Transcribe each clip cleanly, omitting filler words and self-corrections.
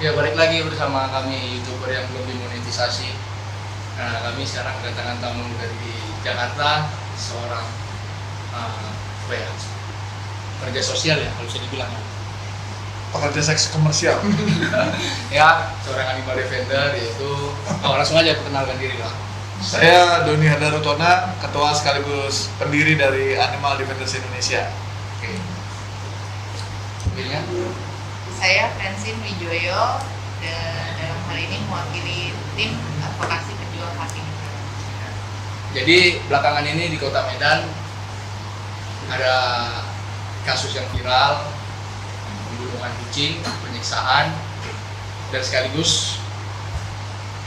Ya, balik lagi bersama kami YouTuber yang belum dimonetisasi. Nah, kami sekarang kedatangan tamu dari Jakarta, seorang apa ya, kerja sosial ya kalau bisa dibilang ya. Pekerja seks komersial. Ya, seorang animal defender, yaitu langsung aja perkenalkan diri lah. Saya Doni Hadarutona, ketua sekaligus pendiri dari Animal Defenders Indonesia. Oke. Mobilnya? Saya Francine Wijoyo, dalam hal ini mewakili tim advokasi pejuang hak negara. Jadi belakangan ini di Kota Medan ada kasus yang viral, pembunuhan kucing, penyiksaan, dan sekaligus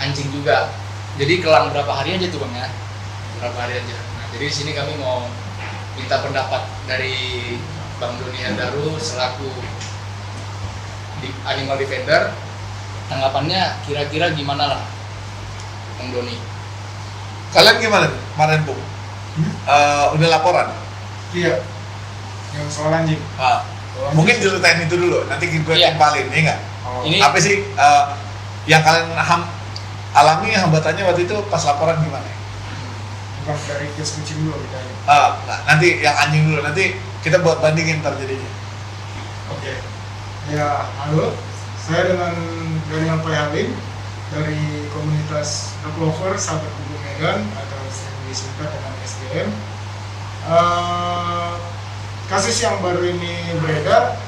anjing juga. Jadi kelang berapa hari aja tuh Bang ya? Berapa hari aja. Nah, jadi di sini kami mau minta pendapat dari Bang Doni Handaru selaku di Animal Defender. Tanggapannya kira-kira gimana lah Bang Doni? Kalian gimana kemarin Bu? Udah laporan? Iya, yang soal anjing. Mungkin ceritain itu dulu, nanti gue Iya. timpalin, ya nggak? Oh. Ini Apa sih yang kalian alami hambatannya waktu itu pas laporan gimana? Bukan dari kes kucing dulu kita ya. Nanti yang anjing dulu, nanti kita buat bandingin terjadinya. Oke. Ya, halo. Saya dengan Doni Halim dari komunitas Dog Lover Sahabat Bumi Medan atau sering disingkat dengan SDM. Kasus yang baru ini beredar,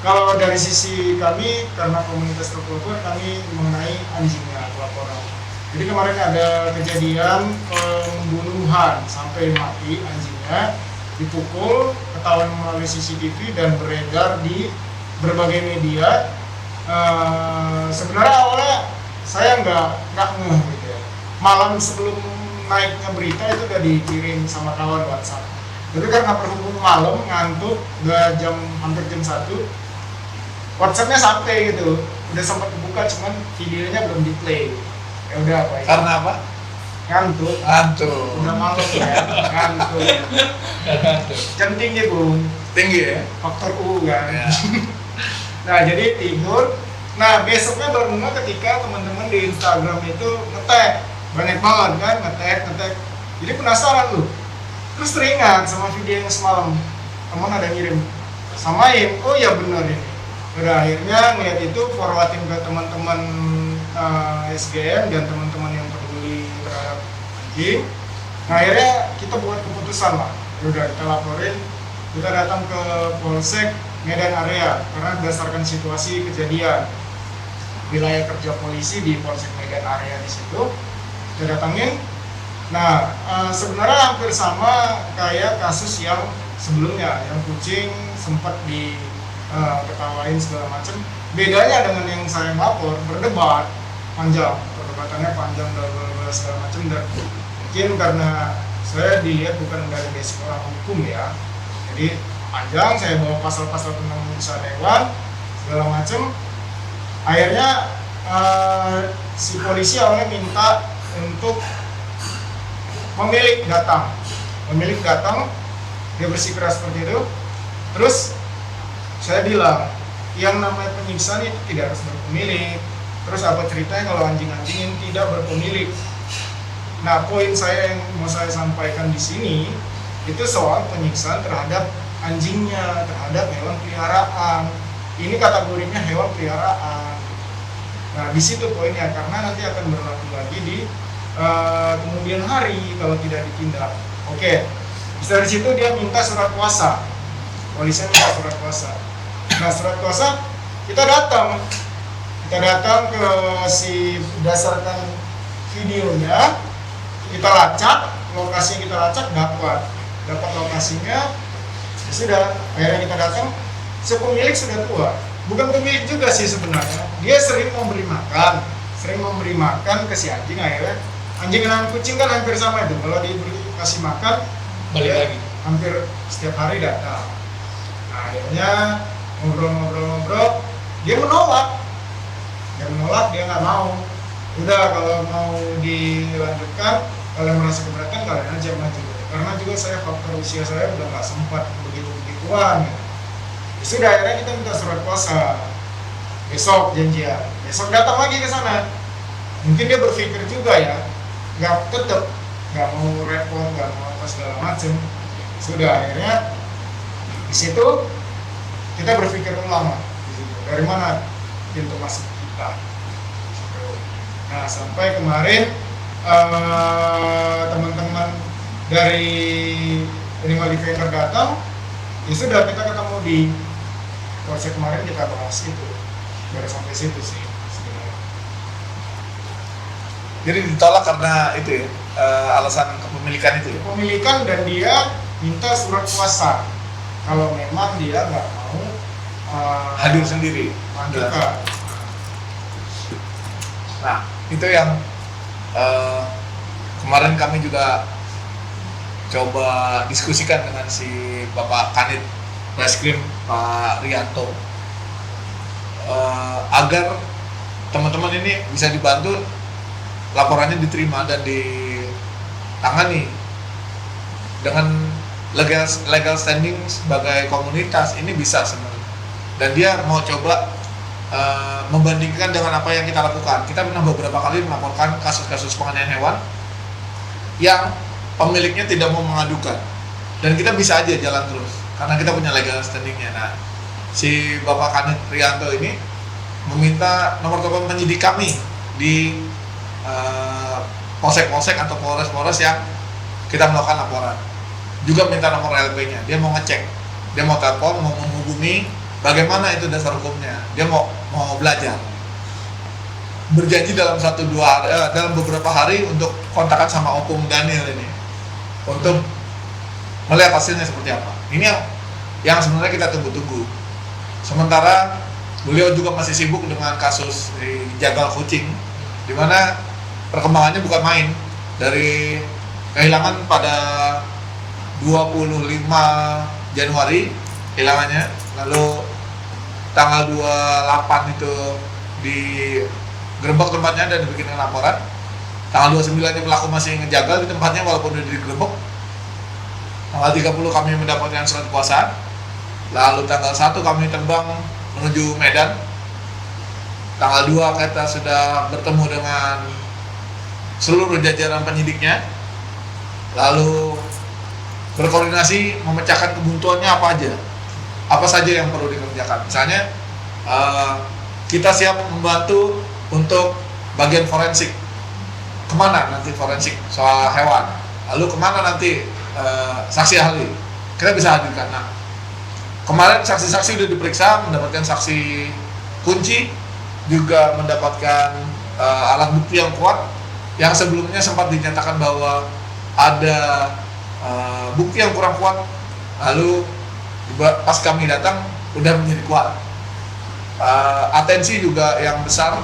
kalau dari sisi kami karena komunitas Dog Lover kami mengenai anjingnya pelaporan. Jadi kemarin ada kejadian pembunuhan sampai mati anjingnya, dipukul, ketahuan melalui CCTV dan beredar di berbagai media. Sebenarnya awalnya saya nggak ngeh gitu ya. Malam sebelum naiknya berita itu udah dikirim sama kawan WhatsApp. Tapi karena berhubung malam ngantuk, udah hampir jam 1, WhatsAppnya sampai gitu. Udah sempat dibuka cuman videonya belum di play. Ya udah apa ya? Karena apa? Ngantuk. Ngantuk. Udah malam ya, ngantuk. Jam tinggi Bung, Tinggi ya? faktor U kan. Ya. Nah jadi tidur. Nah besoknya baru ngeh ketika teman-teman di Instagram itu nge-tag banyak banget kan, nge-tag. Jadi penasaran lu. Terus teringat sama video yang semalam teman ada ngirim, samain. Oh ya benar ini. Udah akhirnya ngeliat itu forwardin ke teman-teman SGM dan teman-teman yang peduli terhadap anjing. Nah akhirnya kita buat keputusan lah. Udah kita laporin, kita datang ke Polsek Medan area karena berdasarkan situasi kejadian wilayah kerja polisi di Polsek Medan area di situ kita datangin. Nah sebenarnya hampir sama kayak kasus yang sebelumnya yang kucing sempat diketawain segala macam. Bedanya dengan yang saya lapor berdebat panjang, perdebatannya panjang dan segala macam, dan mungkin karena saya dilihat bukan dari basic orang hukum ya, jadi panjang, saya bawa pasal-pasal tentang urusan hewan segala macam. Akhirnya si polisi awalnya minta untuk pemilik datang, dia bersikeras seperti itu. Terus saya bilang yang namanya penyiksaan itu tidak harus berpemilik. Terus apa ceritanya kalau anjing-anjing ini tidak berpemilik? Nah poin saya yang mau saya sampaikan di sini itu soal penyiksaan terhadap anjingnya, terhadap hewan peliharaan. Ini kategorinya hewan peliharaan. Nah di situ poinnya, karena nanti akan berlaku lagi di kemudian hari kalau tidak ditindak. Oke, dari situ dia minta surat kuasa. Polisi minta surat kuasa. Nah surat kuasa kita datang ke si berdasarkan videonya, kita lacak lokasi, dapat lokasinya. Ya sudah, akhirnya kita datang. Si pemilik sudah tua, bukan pemilik juga sih sebenarnya. Dia sering memberi makan ke si anjing. Akhirnya anjing dan kucing kan hampir sama itu. Kalau diberi kasih makan, balik lagi. Hampir setiap hari datang. Nah, akhirnya ngobrol, dia menolak, dia nggak mau. Udah kalau mau dilanjutkan, kalian merasa keberatan, kalian aja maju. Karena juga saya faktor usia saya udah nggak sempat begituan. Ya sudah, akhirnya kita minta surat kuasa. besok janjian, besok datang lagi ke sana. Mungkin dia berpikir juga ya, nggak mau repot, nggak mau apa segala macem. Sudah akhirnya di situ kita berpikir ulang lah, di situ. Dari mana pintu masuk kita. Nah sampai kemarin teman-teman dari Animal Defender datang, ya sudah kita ketemu di polsek kemarin, kita bahas itu. Baru sampai situ sih sebenarnya. Jadi ditolak karena itu ya, alasan kepemilikan itu ya? Kepemilikan, dan dia minta surat kuasa kalau memang dia nggak mau Hadir sendiri. lanjutkan. Nah, itu yang kemarin kami juga coba diskusikan dengan si Bapak Kanit Reskrim Pak Rianto, agar teman-teman ini bisa dibantu laporannya diterima dan ditangani dengan legal standing sebagai komunitas. Ini bisa sebenarnya, dan dia mau coba membandingkan dengan apa yang kita lakukan. Kita pernah beberapa kali melaporkan kasus-kasus penganiayaan hewan yang pemiliknya tidak mau mengadukan, dan kita bisa aja jalan terus karena kita punya legal standingnya. Nah, si Bapak Kanit Rianto ini meminta nomor telepon penyidik kami di polsek-polsek atau polres-polres yang kita melakukan laporan. Juga minta nomor LP-nya. Dia mau ngecek, dia mau telepon, mau menghubungi bagaimana itu dasar hukumnya. Dia mau belajar. Berjanji dalam dalam beberapa hari untuk kontakan sama Opung Daniel ini untuk melihat hasilnya seperti apa. Ini yang sebenarnya kita tunggu-tunggu. Sementara beliau juga masih sibuk dengan kasus jagal kucing, di mana perkembangannya bukan main. Dari kehilangan pada 25 Januari kehilangannya, lalu tanggal 28 itu digerebek tempatnya dan dibikin laporan. Tanggal 29 pelaku masih ngejagal di tempatnya walaupun udah digerebek. Tanggal 30 kami mendapatkan surat kuasa. Lalu tanggal 1 kami terbang menuju Medan. Tanggal 2 kita sudah bertemu dengan seluruh jajaran penyidiknya. Lalu berkoordinasi memecahkan kebuntuannya apa aja. Apa saja yang perlu dikerjakan. Misalnya kita siap membantu untuk bagian forensik. Kemana nanti forensik soal hewan. Lalu kemana nanti saksi ahli. Kita bisa hadirkan. Nah, kemarin saksi-saksi sudah diperiksa, mendapatkan saksi kunci, juga mendapatkan alat bukti yang kuat, yang sebelumnya sempat dinyatakan bahwa ada bukti yang kurang kuat, lalu pas kami datang udah menjadi kuat. Atensi juga yang besar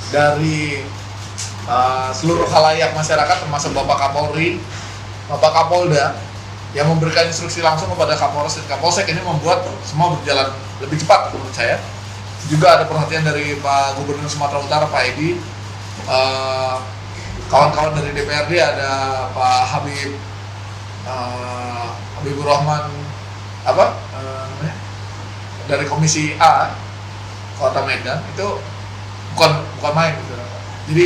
dari seluruh khalayak masyarakat, termasuk Bapak Kapolri, Bapak Kapolda, yang memberikan instruksi langsung kepada Kapolres dan Kapolsek. Ini membuat semua berjalan lebih cepat menurut saya. Juga ada perhatian dari Pak Gubernur Sumatera Utara, Pak Edi, kawan-kawan dari DPRD, ada Pak Habibur Rahman dari Komisi A Kota Medan. Itu bukan main gitu. Jadi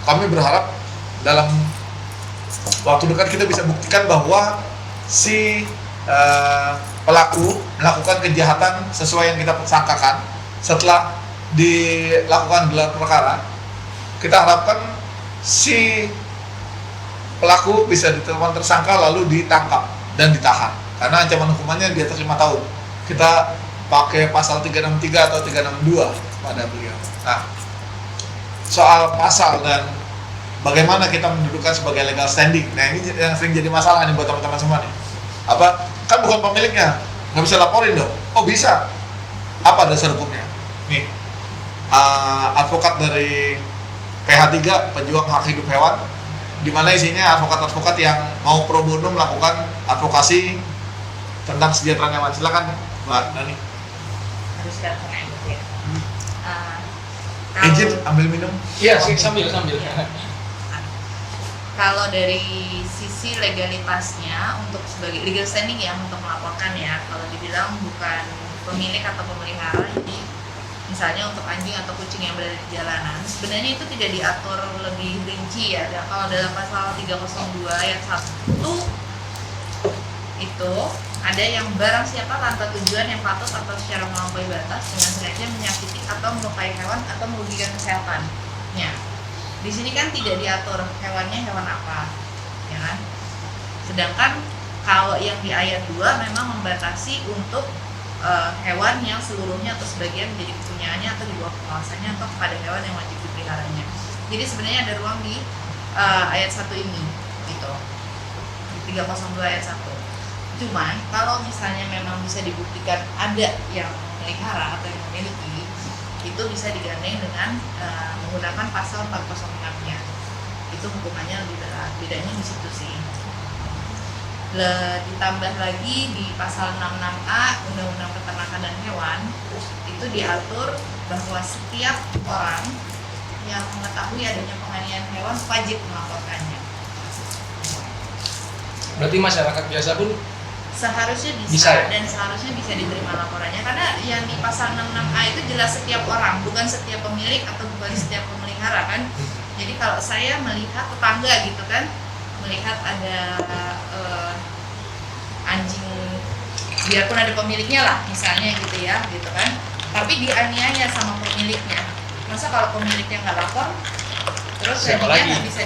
kami berharap dalam waktu dekat kita bisa buktikan bahwa si pelaku melakukan kejahatan sesuai yang kita sangkakan. Setelah dilakukan gelar perkara, kita harapkan si pelaku bisa ditetapkan tersangka lalu ditangkap dan ditahan, karena ancaman hukumannya di atas 5 tahun. Kita pakai pasal 363 atau 362 pada beliau. Nah, soal pasal dan bagaimana kita mendudukan sebagai legal standing, nah ini yang sering jadi masalah nih buat teman-teman semua nih. Kan bukan pemiliknya, nggak bisa laporin dong. Oh bisa, apa dasar hukumnya? Nih, advokat dari PH3, pejuang hak hidup hewan, di mana isinya advokat-advokat yang mau pro bono melakukan advokasi tentang kesejahteraan hewan. Silakan Mbak Nani. Harus datang ya. Izin ambil minum. Iya, sambil. Kalau dari sisi legalitasnya untuk sebagai legal standing ya untuk melaporkan ya, kalau dibilang bukan pemilik atau pemelihara, jadi Misalnya untuk anjing atau kucing yang berada di jalanan, sebenarnya itu tidak diatur lebih rinci ya. Kalau dalam pasal 302 ayat 1 itu ada yang barang siapa tanpa tujuan yang patut atau secara melampaui batas dengan sengaja menyakiti atau melukai hewan atau merugikan kesehatannya. Di sini kan tidak diatur hewannya hewan apa, ya kan? Sedangkan kalau yang di ayat 2 memang membatasi untuk hewan yang seluruhnya atau sebagian menjadi kepunyaannya atau di bawah pengawasannya atau kepada hewan yang wajib dipeliharanya. Jadi sebenarnya ada ruang di ayat 1 ini gitu. Di 302 ayat 1. Cuman kalau misalnya memang bisa dibuktikan ada yang melihara atau yang memiliki, itu bisa digandeng dengan menggunakan pasal 406-nya. Itu hukumannya lebih berat. Bedanya di situ sih. Ditambah lagi di pasal 66A Undang-Undang Peternakan dan Hewan itu diatur bahwa setiap orang yang mengetahui adanya penganiayaan hewan wajib melaporkannya. Berarti masyarakat biasa pun Seharusnya bisa, Bisa ya? dan seharusnya bisa diterima laporannya karena yang di pasal 66A itu jelas setiap orang, bukan setiap pemilik atau bukan setiap pemelihara kan. Jadi kalau saya melihat tetangga gitu kan, melihat ada anjing, biarpun ada pemiliknya lah misalnya gitu ya, gitu kan, tapi dianiaya sama pemiliknya. Masa kalau pemiliknya nggak lapor, terus Siapa jadinya lagi? nggak bisa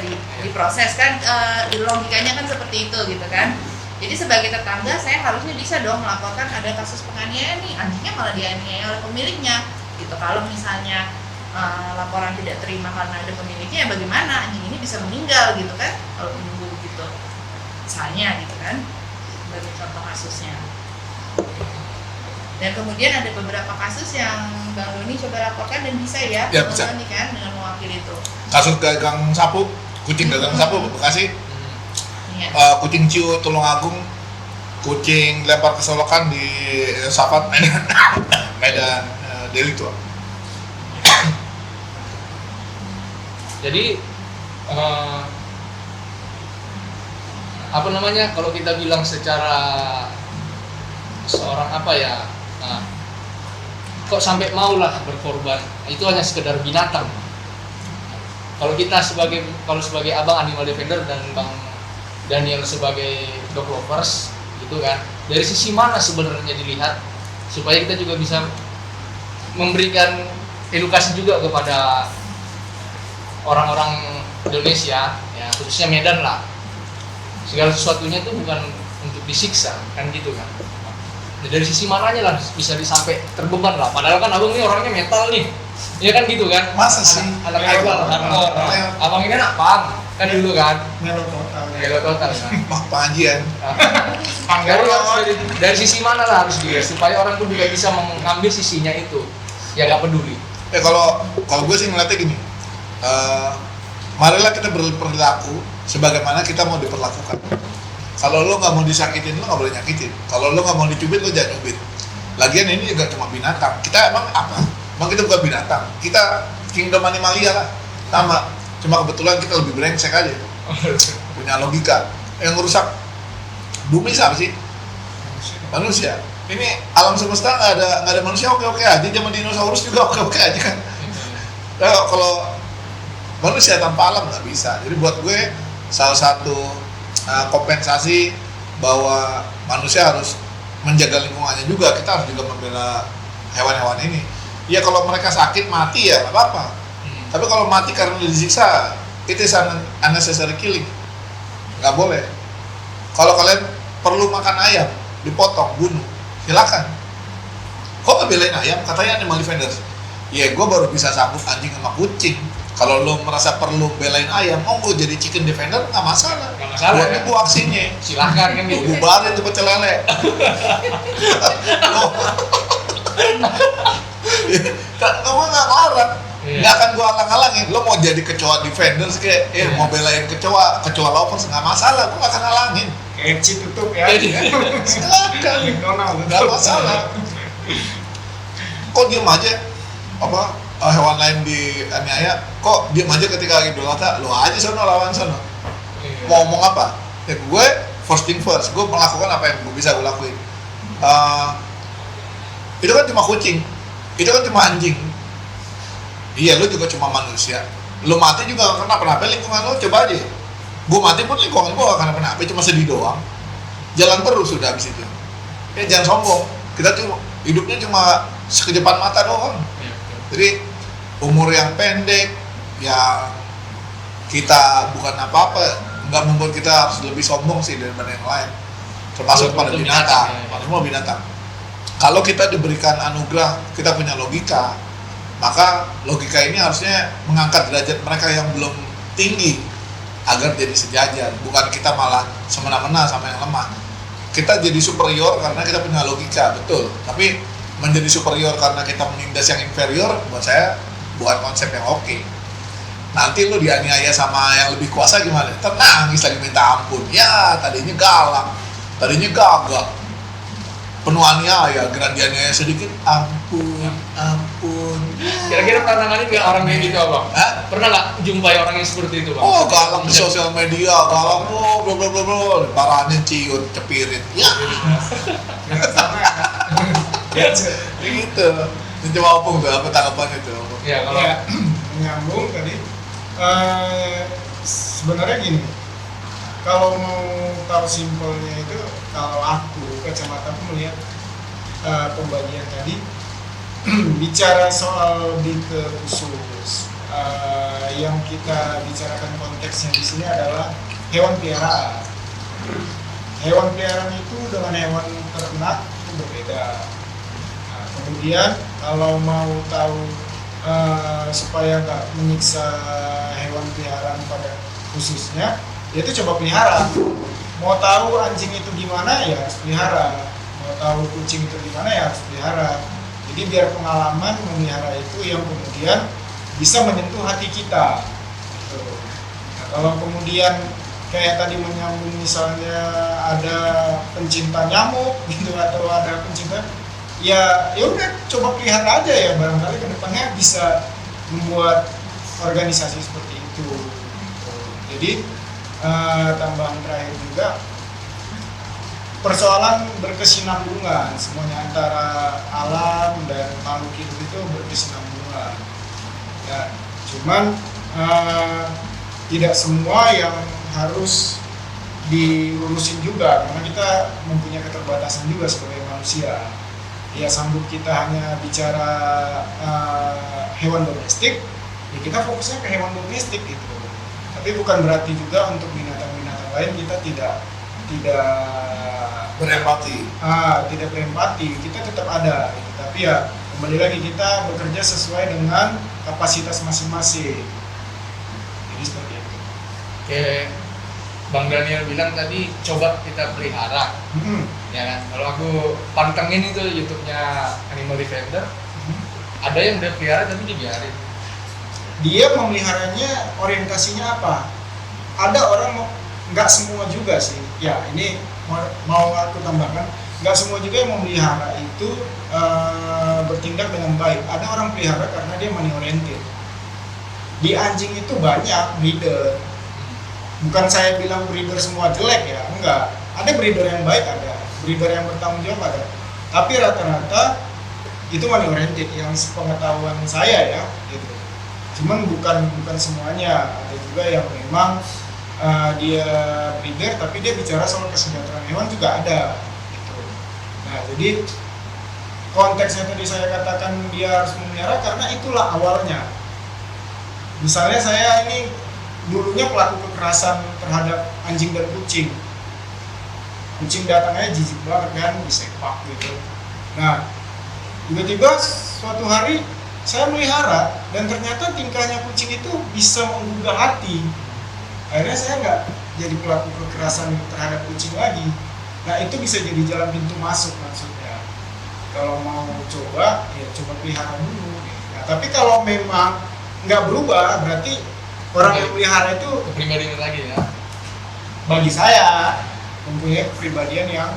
diproses kan? Logikanya kan seperti itu gitu kan. Jadi sebagai tetangga saya harusnya bisa dong melaporkan ada kasus penganiayaan nih, anjingnya malah dianiaya oleh pemiliknya gitu. Kalau misalnya laporan tidak terima karena ada pemiliknya, ya bagaimana anjing ini bisa meninggal gitu kan kalau menunggu gitu misalnya gitu kan, sebagai contoh kasusnya. Dan kemudian ada beberapa kasus yang Bang Doni coba laporkan dan bisa ya, Ya, Bang bisa. Doni kan dengan mewakili itu. Kasus gagang sapu, kucing gagang sapu Bekasi, Iya. kucing ciu Tulungagung, kucing lempar keselokan di Safat Medan, Medan Deli tuh. jadi apa namanya, kalau kita bilang secara seorang apa ya, kok sampai maulah berkorban, itu hanya sekedar binatang. Kalau kita sebagai abang animal defender dan Bang Daniel sebagai dog lovers gitu kan, dari sisi mana sebenarnya dilihat supaya kita juga bisa memberikan edukasi juga kepada orang-orang Indonesia ya, khususnya Medan lah, segala sesuatunya itu bukan untuk disiksa kan gitu kan. Dari sisi mananya lah bisa disampai terbeban lah, padahal kan abang ini orangnya metal nih ya kan gitu kan. Masa sih? Anak metal hardcore. Abang ini anak punk kan dulu kan, Melo total. melo total kan. Wah, panjian. Dari, dari sisi mana lah harus dilihat supaya orang pun juga bisa mengambil sisinya itu ya, nggak peduli. Kalau gue sih ngeliatnya gini, marilah kita berperilaku sebagaimana kita mau diperlakukan. Kalau lo nggak mau disakitin, lo nggak boleh nyakitin. Kalau lo nggak mau dicubit, lo jangan cubit. Lagian ini juga cuma binatang. Kita emang apa? Emang kita bukan binatang. Kita kingdom animalia lah, sama. Cuma kebetulan kita lebih brengsek aja, punya logika. Yang ngerusak bumi siapa sih? Manusia. Ini alam semesta nggak ada manusia oke aja. Zaman dinosaurus juga oke aja kan. Kalau manusia tanpa alam nggak bisa. Jadi buat gue salah satu kompensasi bahwa manusia harus menjaga lingkungannya juga. Kita harus juga membela hewan-hewan ini. Ya kalau mereka sakit mati ya nggak apa-apa. Tapi kalau mati karena disiksa, itu unnecessary killing. Nggak boleh. Kalau kalian perlu makan ayam, dipotong, bunuh, silakan. Kok nggak belain ayam? Katanya animal defenders. Ya gue baru bisa sambut anjing sama kucing. Kalau lo merasa perlu belain ayam, gue jadi chicken defender, nggak masalah. Nggak masalah, Buat ya. itu aksinya. Silahkan kan Gue gitu. bubarin tuh pecel lele. Kamu nggak larang. Iya. Nggak akan gue halang-halangin. Lo mau jadi kecoa defenders kayak, mau belain kecoa lovers nggak masalah, gue nggak akan halangin. Keci tutup ya. Silakan, McDonald. nggak masalah. Kok diem aja? Hewan lain di aniaya, kok diem aja ketika Idul Adha? Lo aja sono, lawan sono. Mau ngomong apa? Ya gue first thing first, gue melakukan apa yang gue bisa gue lakuin. Itu kan cuma kucing, itu kan cuma anjing. Iya, lu juga cuma manusia. Lu mati juga gak kenapa-napa, lingkungan lu coba aja. Gua mati pun lingkungan gua gak kenapa-napa, cuma sedih doang. Jalan terus sudah habis itu. Ya jangan sombong. Kita tuh hidupnya cuma sekejepan mata doang. Iya, betul. Jadi umur yang pendek, yang kita bukan apa-apa, nggak membuat kita harus lebih sombong sih daripada yang lain. Termasuk pada Untuk binatang, binatang, ya. pada semua binatang. Kalau kita diberikan anugerah, kita punya logika, maka logika ini harusnya mengangkat derajat mereka yang belum tinggi agar jadi sejajar. Bukan kita malah semena-mena sama yang lemah. Kita jadi superior karena kita punya logika, betul. Tapi menjadi superior karena kita menindas yang inferior, buat saya bukan konsep yang oke. Nanti lu dianiaya sama yang lebih kuasa gimana? Nangis lagi minta ampun. Ya, tadinya galak, tadinya gagak, penuh aniaya, gerak dianiaya sedikit, ampun, ampun. Kira-kira pernah nanganin nggak orang kayak gitu abang? Hah? Pernah nggak jumpai orang yang seperti itu bang? Oh, galak di sosial media, galak, oh, bla bla bla bla, parahnya ciut, cepirit, ya, Sama ya kan? gitu. Mencoba opung tuh, apa tanggapannya tuh? Ya kalau Ya, menyambung tadi. Sebenarnya gini, kalau mau tahu simpelnya itu, kalau aku kacamata aku melihat pembagian tadi bicara soal detail khusus, yang kita bicarakan konteksnya di sini adalah hewan peliharaan. Hewan peliharaan itu dengan hewan ternak itu berbeda. Nah, kemudian kalau mau tahu supaya nggak menyiksa hewan peliharaan pada khususnya, yaitu coba pelihara. Mau tahu anjing itu gimana ya harus pelihara. Mau tahu kucing itu gimana ya harus pelihara. Jadi biar pengalaman memelihara itu yang kemudian bisa menyentuh hati kita. Gitu. Nah, kalau kemudian kayak tadi menyambung misalnya ada pencinta nyamuk gitu atau ada pencinta, ya udah coba pelihara aja ya, barangkali kedepannya bisa membuat organisasi seperti itu. Jadi tambahan terakhir juga, persoalan berkesinambungan semuanya antara alam dan makhluk hidup itu berkesinambungan. Ya, cuman tidak semua yang harus diurusin juga, karena kita mempunyai keterbatasan juga sebagai manusia. Ya sanggup kita hanya bicara hewan domestik, ya kita fokusnya ke hewan domestik gitu. Tapi bukan berarti juga untuk binatang-binatang lain kita tidak Berempati. tidak berempati, kita tetap ada gitu. Tapi ya kembali lagi kita bekerja sesuai dengan kapasitas masing-masing. Jadi seperti itu. kayak Bang Daniel bilang tadi, coba kita pelihara. Ya kan, kalau aku pantengin itu YouTube-nya Animal Defender, ada yang udah pelihara tapi dibiarin. Dia memeliharanya orientasinya apa? Ada orang, nggak semua juga sih. Ya ini mau aku tambahkan, nggak semua juga yang memelihara itu bertindak dengan baik. Ada orang pelihara karena dia money oriented. Di anjing itu banyak breeder. Bukan saya bilang breeder semua jelek ya, enggak. Ada breeder yang baik, ada breeder yang bertanggung jawab, ada. Tapi rata-rata itu money oriented yang sepengetahuan saya ya, gitu. Cuman bukan semuanya, ada juga yang memang dia breeder tapi dia bicara soal kesejahteraan hewan juga ada, gitu. Nah jadi konteksnya tadi saya katakan dia harus memelihara karena itulah awalnya. Misalnya saya ini dulunya pelaku kekerasan terhadap anjing dan kucing. Kucing datangnya jijik banget kan, disepak gitu. Nah tiba-tiba suatu hari saya melihara dan ternyata tingkahnya kucing itu bisa menggugah hati. Akhirnya saya nggak jadi pelaku kekerasan terhadap kucing lagi. Nah itu bisa jadi jalan pintu masuk maksudnya. Kalau mau coba, ya coba pelihara dulu. Nah, tapi kalau memang nggak berubah, berarti orang yang pelihara itu Kepribadian lagi ya. bagi saya mempunyai kepribadian yang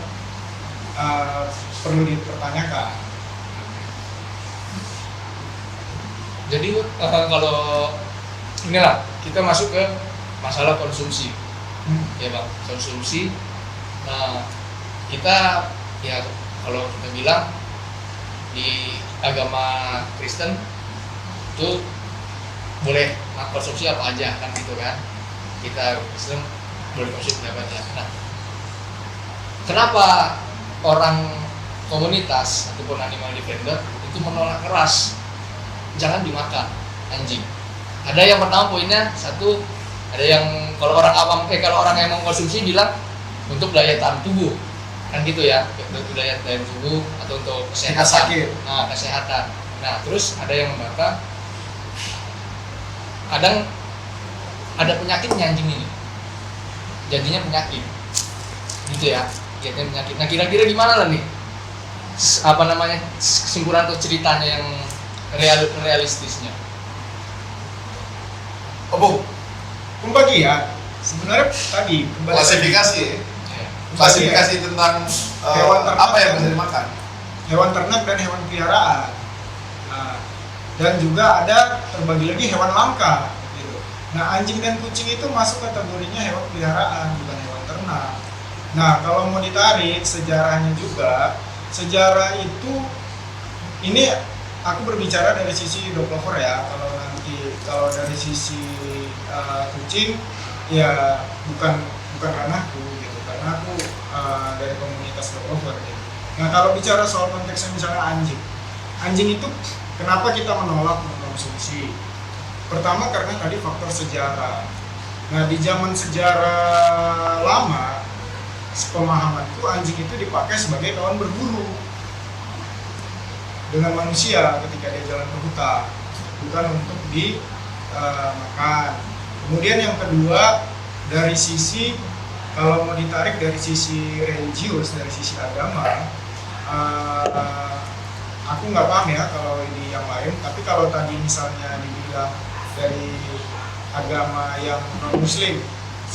perlu dipertanyakan. Jadi kalau inilah kita masuk ke masalah konsumsi, ya bang, konsumsi. Nah kita ya kalau kita bilang di agama Kristen itu boleh konsumsi apa aja kan gitu kan, kita Muslim boleh konsumsi apa aja. Nah, kenapa orang komunitas ataupun animal defender itu menolak keras jangan dimakan anjing? Ada yang pertama poinnya satu, ada yang kalau orang awam kalau orang yang mau konsumsi bilang untuk daya tahan tubuh kan gitu ya, untuk daya tahan tubuh atau untuk kesehatan. sakit. Nah, kesehatan. Nah, terus ada yang membakar, kadang ada penyakitnya anjing ini, jadinya penyakit gitu ya, jadinya penyakit. Nah, kira-kira gimana lah nih apa namanya kesimpulan atau ceritanya yang realistisnya? Pembagian sebenarnya tadi kembali Klasifikasi ya? Ya. Klasifikasi tentang Hewan ternak apa yang dan- bisa dimakan. hewan ternak dan hewan peliharaan. Nah, dan juga ada terbagi lagi hewan langka gitu. Nah, anjing dan kucing itu masuk kategorinya hewan peliharaan, bukan hewan ternak. Nah, kalau mau ditarik sejarahnya juga, sejarah itu ini aku berbicara dari sisi dog lover ya. Kalau dari sisi kucing ya bukan ranahku gitu, karena aku dari komunitas dog lover gitu. Nah, kalau bicara soal konteksnya misalnya anjing itu kenapa kita menolak mengkonsumsi? Pertama karena tadi faktor sejarah. Nah, di zaman sejarah lama, sepemahamanku anjing itu dipakai sebagai kawan berburu dengan manusia ketika dia jalan ke hutan, bukan untuk dimakan. Kemudian yang kedua, dari sisi kalau mau ditarik dari sisi religius, dari sisi agama, aku nggak paham ya kalau ini yang lain, tapi kalau tadi misalnya dibilang dari agama yang non muslim,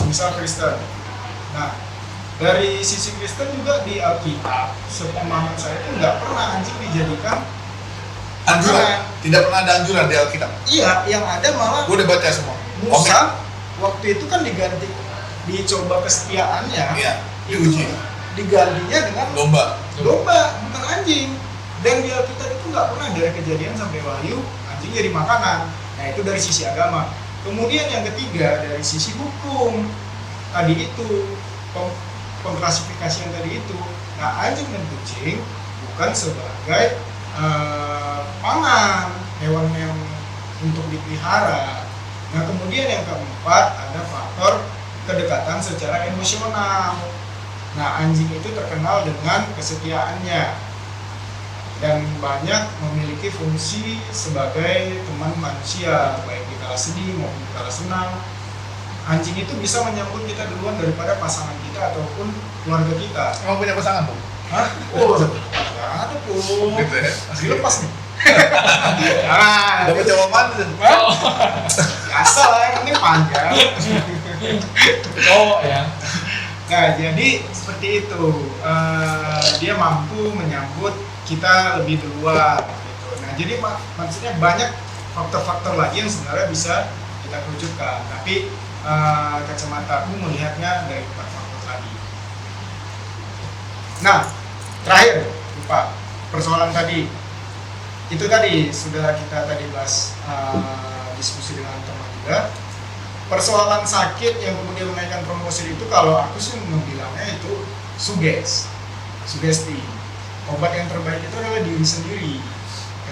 misal Kristen, nah dari sisi Kristen juga di Alkitab, sepemahaman saya itu nggak pernah anjing dijadikan Anjuran, tidak pernah ada anjuran di Alkitab. iya, yang ada malah Gue udah baca semua. Musa waktu itu kan dicoba kesetiaannya, Iya, diuji. digantinya dengan Domba. domba, bukan anjing. Dan di Alkitab itu nggak pernah dari Kejadian sampai Wahyu anjing jadi makanan. Nah, itu dari sisi agama. Kemudian yang ketiga dari sisi hukum, tadi itu pengklasifikasian tadi itu. Nah, anjing dan kucing bukan sebagai pangan, hewan yang untuk dipelihara. Nah, kemudian yang keempat ada faktor kedekatan secara emosional. Nah, anjing itu terkenal dengan kesetiaannya dan banyak memiliki fungsi sebagai teman manusia, baik di kala sedih maupun di kala senang. Anjing itu bisa menyambut kita duluan daripada pasangan kita ataupun keluarga kita. Emang punya pasangan, Bu? Hah? Oh, nggak ada pun. Gitu ya? Dilepas nih. Jangan. Udah coba mana? Biasa lah, yang penting panjang. Cowok ya. Nah, jadi seperti itu. Dia mampu menyambut kita lebih duluan. Gitu. Nah, jadi maksudnya banyak faktor-faktor lagi yang sebenarnya bisa kita kerucutkan. Tapi kacamata aku melihatnya dari 4 faktor tadi. Nah, terakhir, lupa persoalan tadi. Itu tadi sudah kita tadi bahas diskusi dengan teman juga. Persoalan sakit yang kemudian menaikkan promosi itu kalau aku sih membilangnya itu sugesti. Obat yang terbaik itu adalah diri sendiri.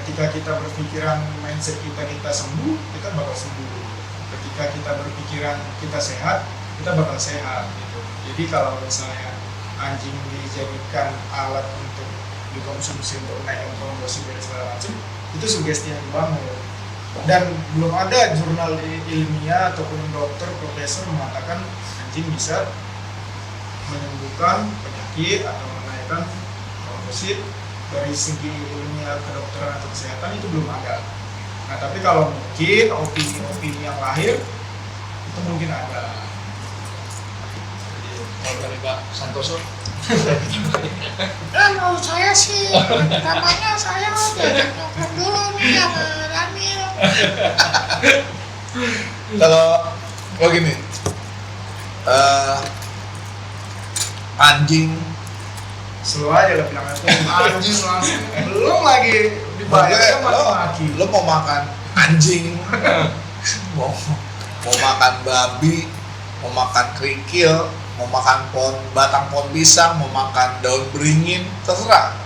Ketika kita berpikiran mindset kita sembuh, kita bakal sembuh. Ketika kita berpikiran kita sehat, kita bakal sehat gitu. Jadi kalau misalnya anjing dijadikan alat untuk dikonsumsi untuk menaikkan promosi dan segala macam, itu sugesti yang dibangun. Dan belum ada jurnal ilmiah ataupun dokter, profesor mengatakan anjing bisa menyembuhkan penyakit atau menaikkan promosi. Dari segi ilmiah kedokteran atau kesehatan itu belum ada. Nah, tapi kalau mungkin opini-opini yang lahir itu mungkin ada. Kalau dari Pak Santoso, Kalau saya sih pertamanya saya diajak nongkrong dulu nih sama Daniel. Kalau gini, anjing Slow aja lah bilangnya tuh anjing langsung. Belum lagi dibayar sama maki. lo mau makan anjing mau makan babi, mau makan kerikil, mau makan batang pohon pisang, mau makan daun beringin, terserah.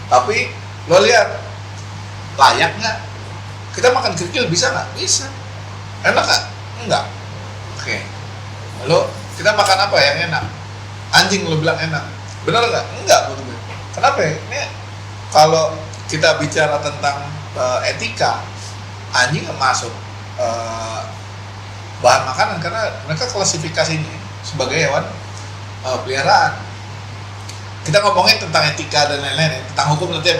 Tapi lo lihat layak nggak? Kita makan kerikil bisa nggak? Bisa. Enak nggak? Enggak. Oke. Lalu kita makan apa yang enak? Anjing lo bilang enak. Benar nggak? Enggak menurut gue. Kenapa ya? Ini kalau kita bicara tentang etika, anjing nggak masuk bahan makanan karena mereka klasifikasinya sebagai hewan peliharaan. Kita ngomongin tentang etika dan lain-lain ya, tentang hukum nanti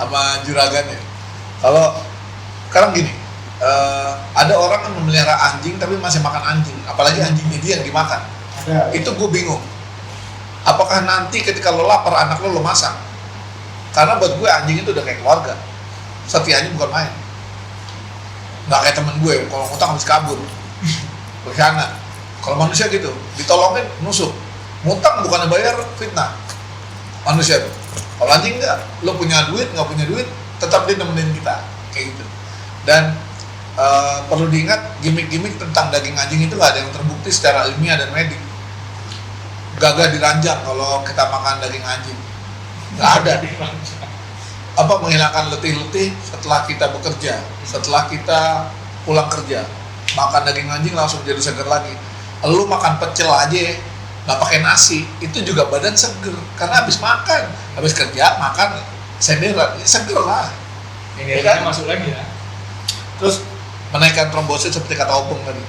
sama juragannya. Kalau sekarang gini, ada orang yang memelihara anjing tapi masih makan anjing, apalagi anjingnya dia yang dimakan. Itu gue bingung. Apakah nanti ketika lo lapar anak lo masak? Karena buat gue anjing itu udah kayak keluarga. Setianya bukan main. Nggak kayak temen gue, kalau ngutang habis kabur, berkhianat. Kalau manusia gitu, ditolongin nusuk. Ngutang bukan bayar, fitnah. Manusia tuh. Kalau anjing enggak, lo punya duit, nggak punya duit, tetap dia nemenin kita, kayak gitu. Dan perlu diingat, gimmick-gimmick tentang daging anjing itu nggak ada yang terbukti secara ilmiah dan medik. Gagah diranjang kalau kita makan daging anjing, nggak ada. Apa menghilangkan letih-letih setelah kita bekerja, setelah kita pulang kerja, makan daging anjing langsung jadi seger lagi. Lu makan pecel aja nggak pakai nasi, itu juga badan seger karena habis makan, habis kerja makan senderan, seger lah. Ini kan? masuk lagi ya. Terus menaikkan trombosit seperti kata Opung tadi.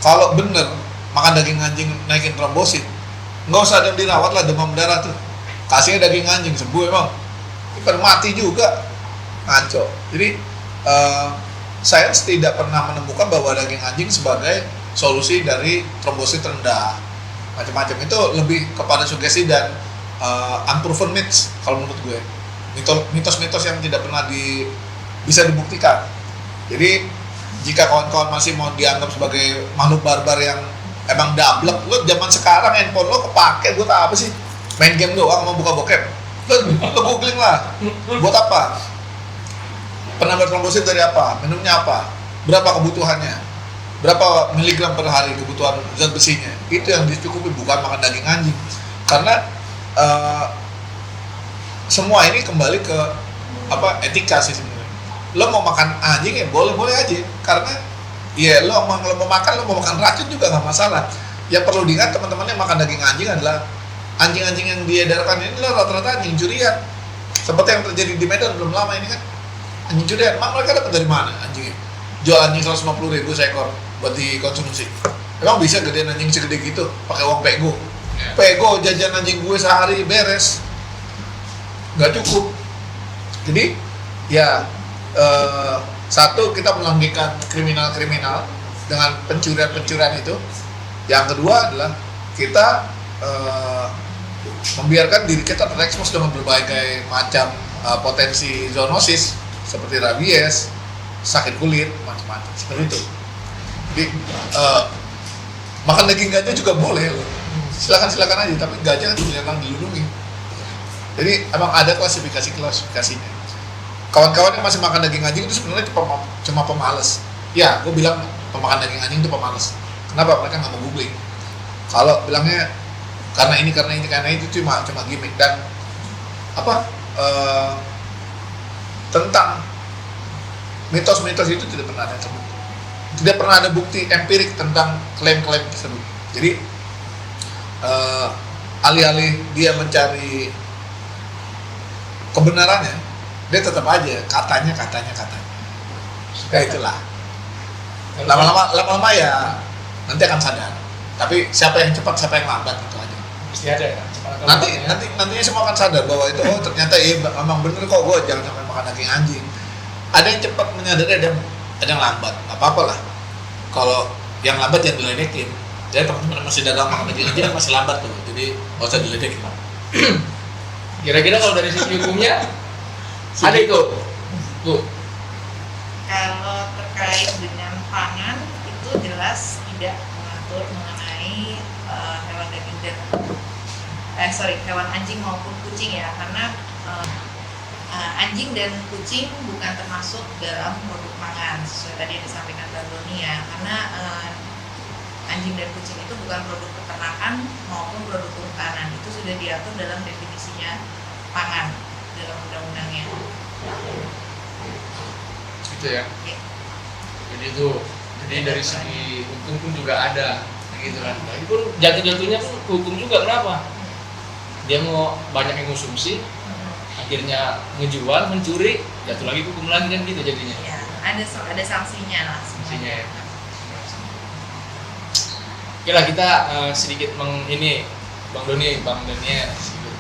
Kalau bener makan daging anjing naikin trombosit, nggak usah ada dirawat lah demam berdarah tuh. Kasihnya daging anjing sembuh emang. Ikan mati juga, ngaco. Jadi sains tidak pernah menemukan bahwa daging anjing sebagai solusi dari trombosit rendah. Macam-macam itu lebih kepada sugesti dan unproven myths kalau menurut gue. Mitos-mitos yang tidak pernah bisa dibuktikan. Jadi jika kawan-kawan masih mau dianggap sebagai makhluk barbar yang emang dablek, lo zaman sekarang handphone lo kepake buat apa sih? Main game doang, mau buka bokep. Lo googling lah, buat apa? Penambah trombosit dari apa? Minumnya apa? Berapa kebutuhannya? Berapa miligram per hari kebutuhan zat besinya? Itu yang dicukupi, bukan makan daging anjing. Karena semua ini kembali ke etika sih sebenarnya. Lo mau makan anjing ya boleh-boleh aja, karena ya lo mau makan racun juga nggak masalah. Yang perlu diingat teman-teman yang makan daging anjing adalah anjing-anjing yang diedarkan ini rata-rata anjing curian. Seperti yang terjadi di Medan belum lama ini kan, anjing curian. Emang mereka dapat dari mana anjingnya? Jual anjing 150.000 seekor buat dikonsumsi. Emang bisa gedein anjing segede gitu pakai uang pego? Pego jajan anjing gue sehari beres, nggak cukup. Jadi ya satu, kita melanggengkan kriminal-kriminal dengan pencurian-pencurian itu. Yang kedua adalah kita membiarkan diri kita terekspos dengan berbagai macam potensi zoonosis seperti rabies, sakit kulit, macam-macam seperti itu. Jadi makan daging gajah juga boleh loh. Silakan aja, tapi gajah kan jarang dilindungi. Jadi emang ada klasifikasinya. Kawan-kawan yang masih makan daging anjing itu sebenarnya cuma pemalas. Ya, gue bilang pemakan daging anjing itu pemalas. Kenapa? Mereka nggak mau googling. Kalau bilangnya karena itu cuma gimmick. Dan tentang mitos-mitos itu tidak pernah ada terbukti. Tidak pernah ada bukti empirik tentang klaim-klaim tersebut. Jadi alih-alih dia mencari kebenarannya, dia tetap aja katanya. Ya itulah. Lama-lama ya nanti akan sadar. Tapi siapa yang cepat, siapa yang lambat itu aja. Pasti ada ya. Nantinya semua akan sadar bahwa itu ternyata memang bener kok, gue jangan sampai makan daging anjing. Ada yang cepat menyadari, ada yang lambat. Nggak apa-apa lah. Kalau yang lambat jangan diledekin. Jadi teman-teman masih dagang makan daging anjing kan masih lambat tuh. Jadi nggak usah diledekin. Kira-kira kalau dari sisi hukumnya ada itu, Bu. Kalau terkait dengan pangan itu jelas tidak mengatur mengenai hewan anjing maupun kucing ya, karena anjing dan kucing bukan termasuk dalam produk pangan sesuai tadi yang disampaikan Bang Doni ya, karena anjing dan kucing itu bukan produk peternakan maupun produk kehutanan, itu sudah diatur dalam definisinya pangan dalam undang-undangnya. Gitu ya. Ya. Jadi dari segi hukum pun juga ada gitu kan. Nah, itu pun jatuh-jatuhnya pun hukum juga. Kenapa? Dia mau banyak yang konsumsi, akhirnya ngejual, mencuri, jatuh lagi hukum lagi kan gitu jadinya. Ya, ada sanksinya lah. Sanksinya ya. Oke lah, kita sedikit Bang Doni ya, sedikit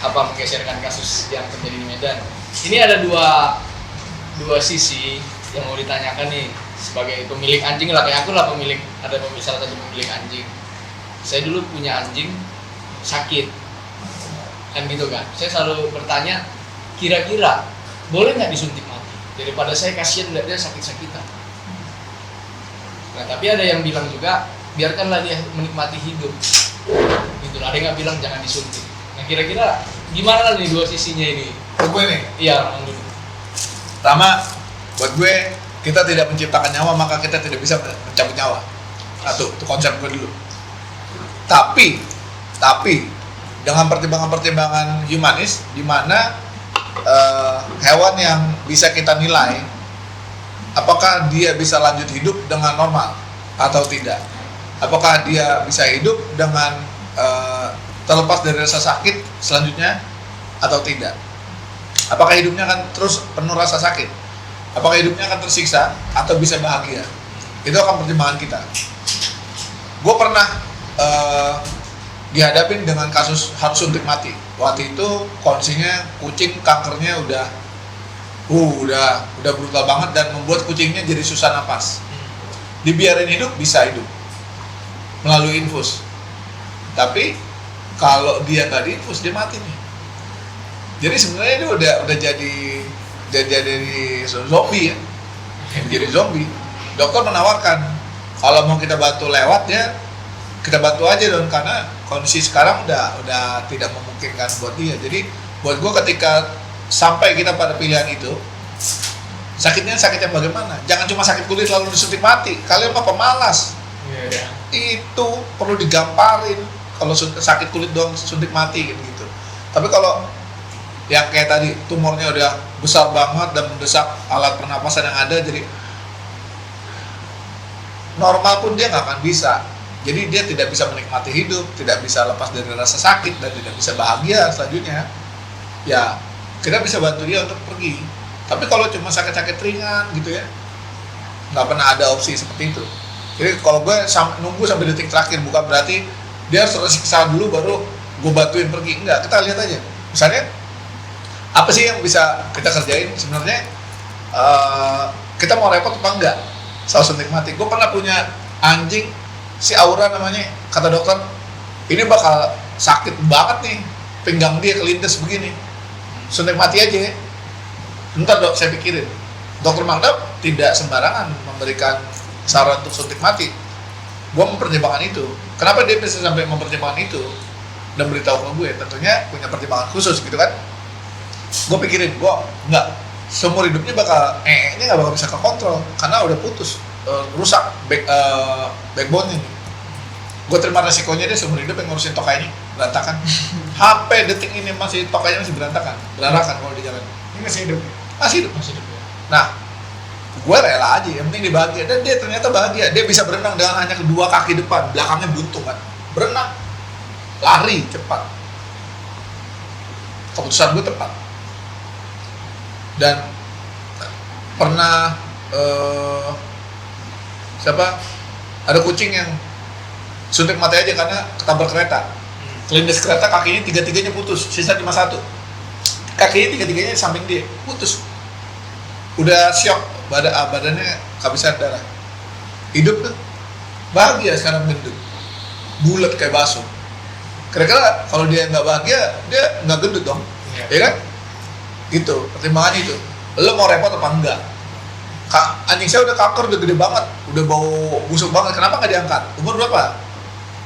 menggeserkan kasus yang terjadi di Medan. Ini ada dua sisi yang mau ditanyakan nih, sebagai pemilik anjing lah, kayak aku lah salah satu pemilik anjing. Saya dulu punya anjing sakit kan gitu kan, saya selalu bertanya, kira-kira boleh nggak disuntik mati daripada saya kasihan lihat dia sakit-sakitan. Nah tapi ada yang bilang juga biarkanlah dia menikmati hidup gitu, ada yang nggak bilang jangan disuntik. Nah kira-kira gimana nih dua sisinya ini? Buat gue nih, Iya Bang Doni. pertama buat gue, kita tidak menciptakan nyawa maka kita tidak bisa mencabut nyawa. Satu, itu konsep gue dulu. Tapi dengan pertimbangan-pertimbangan humanis, di mana hewan yang bisa kita nilai apakah dia bisa lanjut hidup dengan normal atau tidak, apakah dia bisa hidup dengan terlepas dari rasa sakit selanjutnya atau tidak, apakah hidupnya akan terus penuh rasa sakit, apakah hidupnya akan tersiksa atau bisa bahagia. Itu akan pertimbangan kita. Gue pernah dihadapin dengan kasus harus suntik mati. Waktu itu kondisinya kucing kankernya udah brutal banget dan membuat kucingnya jadi susah napas. Dibiarin hidup bisa hidup melalui infus. Tapi kalau dia nggak diinfus dia mati nih. Jadi sebenarnya dia udah jadi zombie ya. Jadi zombie. Dokter menawarkan kalau mau kita bantu lewat ya kita bantu aja dong, karena kondisi sekarang udah tidak memungkinkan buat dia. Jadi buat gue ketika sampai kita pada pilihan itu, sakitnya sakit yang bagaimana? Jangan cuma sakit kulit lalu disuntik mati. Kalian mah pemalas. Iya. Itu perlu digamparin. Kalau sakit kulit doang suntik mati gitu. Tapi kalau yang kayak tadi tumornya udah besar banget dan mendesak alat pernapasan yang ada, jadi normal pun dia nggak akan bisa. Jadi dia tidak bisa menikmati hidup, tidak bisa lepas dari rasa sakit dan tidak bisa bahagia selanjutnya. Ya kita bisa bantu dia untuk pergi. Tapi kalau cuma sakit-sakit ringan gitu ya, nggak pernah ada opsi seperti itu. Jadi kalau gue nunggu sampai detik terakhir, bukan berarti dia harus tersiksa dulu baru gue bantuin pergi. Enggak, kita lihat aja. Misalnya apa sih yang bisa kita kerjain sebenarnya? Kita mau repot apa enggak soal suntik mati. Gue pernah punya anjing, si Aura namanya, kata dokter ini bakal sakit banget nih, pinggang dia kelindes begini, suntik mati aja ya. Bentar dok, saya pikirin. Dokter Magda tidak sembarangan memberikan saran untuk suntik mati. Gue mempertimbangkan itu. Kenapa dia bisa sampai mempertimbangkan itu dan beritahu ke gue? Tentunya punya pertimbangan khusus gitu kan. Gue pikirin, gue enggak, seumur hidupnya bakal ini nggak bakal bisa kekontrol karena udah putus, rusak backbone ini. Gue terima resikonya dia seumur hidup yang ngurusin tokainya berantakan. HP detik ini masih tokainya masih berantakan kalau di jalan. Ini masih hidup. Masih hidup. Nah, gue rela aja, yang penting dia bahagia. Dan dia ternyata bahagia. Dia bisa berenang dengan hanya kedua kaki depan, belakangnya buntung kan. Berenang, lari cepat. Keputusan gue tepat. Dan pernah ada kucing yang suntik mati aja karena ketabrak kereta. Kelindes kereta, kakinya tiga-tiganya putus, sisa cuma satu. Kakinya tiga-tiganya di samping dia, putus. Udah syok, badannya kehabisan darah. Hidup tuh, bahagia sekarang gendut, bulat kayak bakso. Kira-kira kalau dia nggak bahagia, dia nggak gendut dong, ya kan? Gitu, pertimbangan itu. Lo mau repot apa enggak? Anjing saya udah kanker, udah gede banget, udah bau busuk banget, kenapa nggak diangkat? Umur berapa?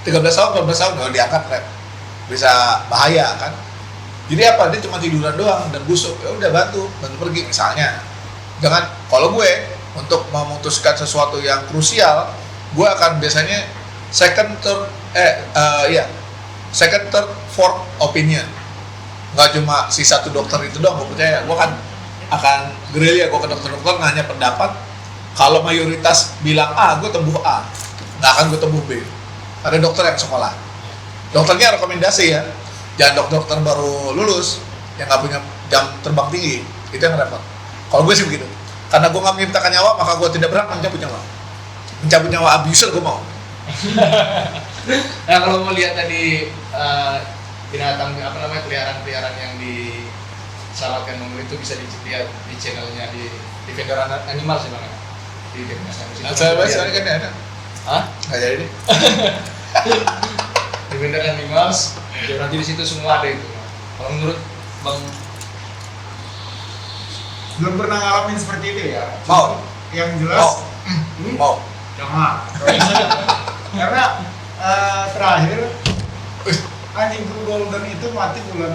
13 tahun, 14 tahun, nggak diangkat, rep. Bisa bahaya kan? Jadi apa, dia cuma tiduran doang dan busuk, ya udah bantu pergi misalnya. Jangan, kalau gue untuk memutuskan sesuatu yang krusial, gue akan biasanya second, third, second, third, fourth opinion. Nggak cuma si satu dokter itu doang, gue percaya. Gue kan akan gerilya, gue ke dokter-dokter nanya pendapat. Kalau mayoritas bilang A, gue tembuh A, nggak akan gue tembuh B. Ada dokter yang sekolah, dokternya rekomendasi ya, jangan dokter baru lulus yang nggak punya jam terbang tinggi, itu yang repot. Kalau gue sih begitu, karena gue nggak menciptakan nyawa, maka gue tidak berhak mencabut nyawa abuser gue mau. Nah kalau mau lihat tadi binatang peliharaan yang diselamatkan Bang Doni itu bisa dilihat di channelnya di Vendoran Animal sih Bang. Di Nah, saya bahas kan ada. Hah? Nggak jadi nih. Di Vendoran Animals, ya nanti di situ semua ada itu. Kalau menurut Bang, Belum pernah ngalamin seperti itu ya. Mau. Yang jelas Mau. jangan. Karena terakhir anjing blue golden itu mati bulan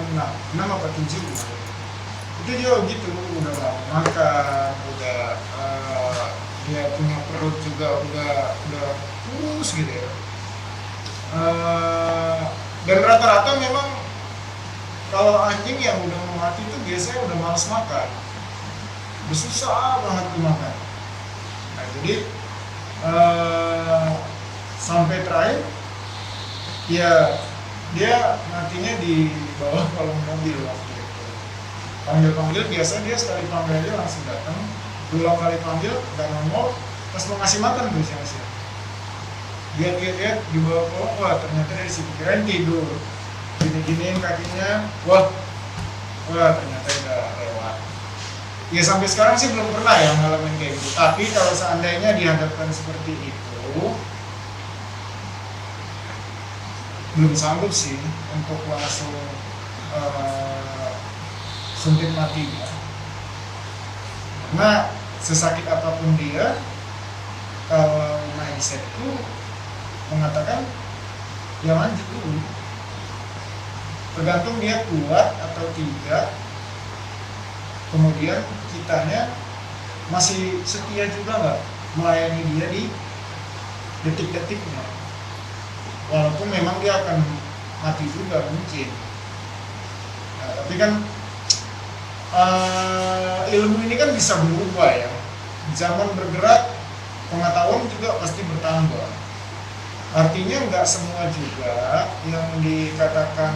6 apa 7 gitu. Itu juga gitu, udah gak makan, udah dia punya perut juga udah kurus gitu ya. Dan rata-rata memang kalau anjing yang udah mau mati itu biasanya udah malas makan, udah susah banget dimakan. Nah jadi sampai terakhir ya dia matinya di bawah kolong mobil waktu itu. Panggil biasa dia sekali panggil aja langsung datang, berulang kali panggil nggak nongol, pas mau ngasih makan tuh siang-siang lihat di bawah kolong, wah ternyata dari situ kirain tidur, gini-giniin kakinya, wah ternyata udah lewat. Ya sampai sekarang sih belum pernah ya ngalamin kayak gitu, tapi kalau seandainya dihadapkan seperti itu belum sanggup sih untuk langsung suntik matinya, karena sesakit apapun dia, kalau mindsetku mengatakan ya lanjut dulu, tergantung dia kuat atau tidak, kemudian kitanya masih setia juga nggak melayani dia di detik-detiknya, walaupun memang dia akan mati juga mungkin. Nah, tapi kan ilmu ini kan bisa berubah ya, zaman bergerak, pengetahuan juga pasti bertambah. Artinya nggak semua juga yang dikatakan